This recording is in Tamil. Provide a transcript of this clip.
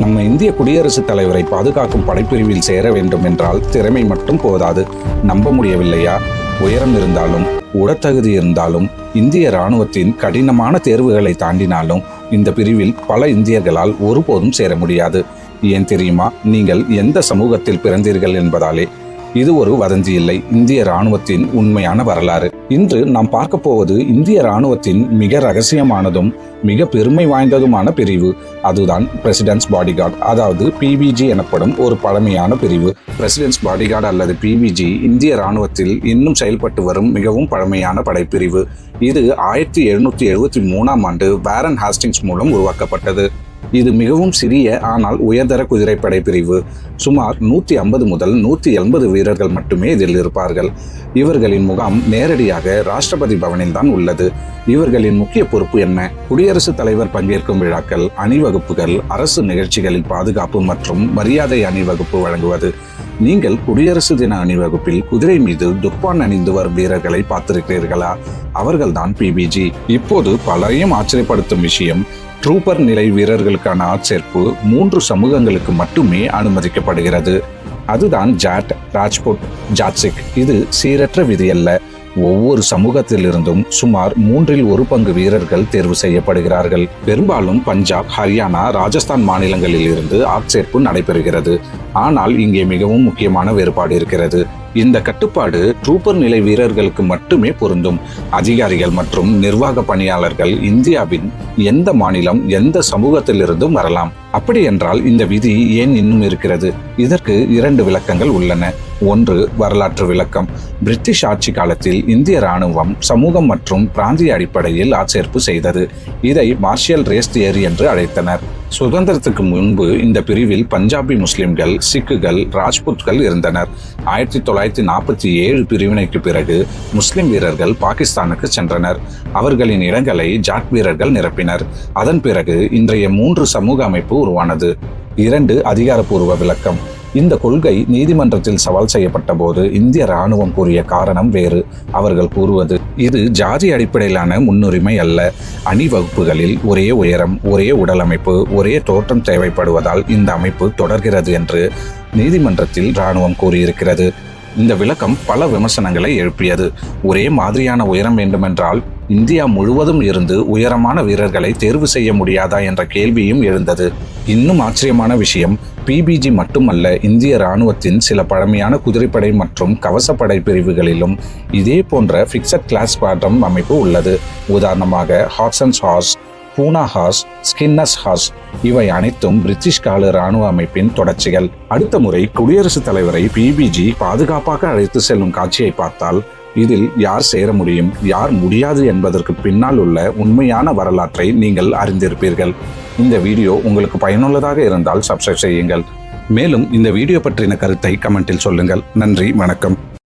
நம்ம இந்திய குடியரசுத் தலைவரை பாதுகாக்கும் படைப்பிரிவில் சேர வேண்டும் என்றால் திறமை மட்டும் போதாது. நம்ப முடியவில்லையா? உயரம் இருந்தாலும் உடற்தகுதி இருந்தாலும் இந்திய இராணுவத்தின் கடினமான தேர்வுகளை தாண்டினாலும் இந்த பிரிவில் பல இந்தியர்களால் ஒருபோதும் சேர முடியாது. ஏன் தெரியுமா? நீங்கள் எந்த சமூகத்தில் பிறந்தீர்கள் என்பதாலே. இது ஒரு வதந்தி இல்லை, இந்திய இராணுவத்தின் உண்மையான வரலாறு. இன்று நாம் பார்க்க போவது இந்திய இராணுவத்தின் மிக ரகசியமானதும் மிக பெருமை வாய்ந்ததுமான பிரிவு. அதுதான் பிரசிடென்ட்ஸ் பாடிகார்டு, அதாவது பிபிஜி எனப்படும் ஒரு பழமையான பிரிவு. பிரசிடென்ட்ஸ் பாடிகார்டு அல்லது பிபிஜி இந்திய இராணுவத்தில் இன்னும் செயல்பட்டு வரும் மிகவும் பழமையான படைப்பிரிவு. இது 1773ஆம் ஆண்டு வாரன் ஹாஸ்டிங்ஸ் மூலம் உருவாக்கப்பட்டது. இது மிகவும் சிறிய ஆனால் உயர்தர குதிரைப்படை பிரிவு. சுமார் 150 முதல் 180 வீரர்கள் மட்டுமே இதில் இருப்பார்கள். இவர்களின் முகாம் நேரடியாக ராஷ்டிரபதி பவனில் தான் உள்ளது. இவர்களின் முக்கிய பொறுப்பு என்ன? குடியரசுத் தலைவர் பங்கேற்கும் விழாக்கள், அணிவகுப்புகள், அரசு நிகழ்ச்சிகளில் பாதுகாப்பு மற்றும் மரியாதை அணிவகுப்பு வழங்குவது. நீங்கள் குடியரசு தின அணிவகுப்பில் குதிரை மீது துப்பான் அணிந்து வரும் வீரர்களை பார்த்திருக்கிறீர்களா? அவர்கள்தான் பிபிஜி. இப்போது பலரையும் ஆச்சரியப்படுத்தும் விஷயம், ட்ரூப்பர் நிலை வீரர்களுக்கான ஆட்சேர்ப்பு 3 சமூகங்களுக்கு மட்டுமே அனுமதிக்கப்படுகிறது. அதுதான் ஜாட், ராஜ்புட், ஜாட்சிக். இது சீரற்ற விதி அல்ல. ஒவ்வொரு சமூகத்திலிருந்தும் சுமார் 1/3 பங்கு வீரர்கள் தேர்வு செய்யப்படுகிறார்கள். பெரும்பாலும் பஞ்சாப், ஹரியானா, ராஜஸ்தான் மாநிலங்களில் இருந்து ஆட்சேர்ப்பு நடைபெறுகிறது. ஆனால் இங்கே மிகவும் முக்கியமான வேறுபாடு இருக்கிறது. இந்த கட்டுப்பாடு ட்ரூப்பர் நிலை வீரர்களுக்கு மட்டுமே பொருந்தும். அதிகாரிகள் மற்றும் நிர்வாக பணியாளர்கள் இந்தியாவின் எந்த மாநிலம், எந்த சமூகத்திலிருந்தும் வரலாம். அப்படி என்றால் இந்த விதி ஏன் இன்னும் இருக்கிறது? இதற்கு 2 விளக்கங்கள் உள்ளன. ஒன்று, வரலாற்று விளக்கம். பிரிட்டிஷ் ஆட்சி காலத்தில் இந்திய இராணுவம் சமூகம் மற்றும் பிராந்திய அடிப்படையில் ஆட்சேர்ப்பு செய்தது. இதை மார்ஷியல் ரேஸ் தியரி என்று அழைத்தனர். சுதந்திரத்துக்கு முன்பு இந்த பிரிவில் பஞ்சாபி முஸ்லிம்கள், சிக்குகள், ராஜ்புத்கள் இருந்தனர். 1947 பிரிவினைக்கு பிறகு முஸ்லிம் வீரர்கள் பாகிஸ்தானுக்கு சென்றனர். அவர்களின் இடங்களை ஜாட் வீரர்கள் நிரப்பினர். அதன் பிறகு இன்றைய 3 சமூக அமைப்பு உருவானது. 2, அதிகாரப்பூர்வ விளக்கம். இந்த கொள்கை நீதிமன்றத்தில் சவால் செய்யப்பட்ட போது இந்திய இராணுவம் கூறிய காரணம் வேறு. அவர்கள் கூறுவது, இது ஜாதி அடிப்படையிலான முன்னுரிமை அல்ல. அணிவகுப்புகளில் ஒரே உயரம், ஒரே உடல் அமைப்பு, ஒரே தோற்றம் தேவைப்படுவதால் இந்த அமைப்பு தொடர்கிறது என்று நீதிமன்றத்தில் இராணுவம் கூறியிருக்கிறது. இந்த விளக்கம் பல விமர்சனங்களை எழுப்பியது. ஒரே மாதிரியான உயரம் வேண்டுமென்றால் இந்தியா முழுவதும் இருந்து உயரமான வீரர்களை தேர்வு செய்ய முடியாதா என்ற கேள்வியும் எழுந்தது. இன்னும் ஆச்சரியமான விஷயம், பிபிஜி மட்டுமல்ல, இந்திய இராணுவத்தின் சில பழமையான குதிரைப்படை மற்றும் கவசப்படை பிரிவுகளிலும் இதே போன்ற ஃபிக்ஸட் கிளாஸ் ஸ்குவாட்ரன் அமைப்பு உள்ளது. உதாரணமாக ஹாட்சன்ஸ் ஹார்ஸ், பூனா ஹார்ஸ், ஸ்கின்னஸ் ஹார்ஸ், இவை அனைத்தும் பிரிட்டிஷ் கால இராணுவ அமைப்பின் தொடர்ச்சிகள். அடுத்த முறை குடியரசுத் தலைவரை பிபிஜி பாதுகாப்பாக அழைத்து செல்லும் காட்சியை பார்த்தால் இதில் யார் சேர முடியும், யார் முடியாது என்பதற்கு பின்னால் உள்ள உண்மையான வரலாற்றை நீங்கள் அறிந்திருப்பீர்கள். இந்த வீடியோ உங்களுக்கு பயனுள்ளதாக இருந்தால் சப்ஸ்கிரைப் செய்யுங்கள். மேலும் இந்த வீடியோ பற்றின கருத்தை கமெண்டில் சொல்லுங்கள். நன்றி, வணக்கம்.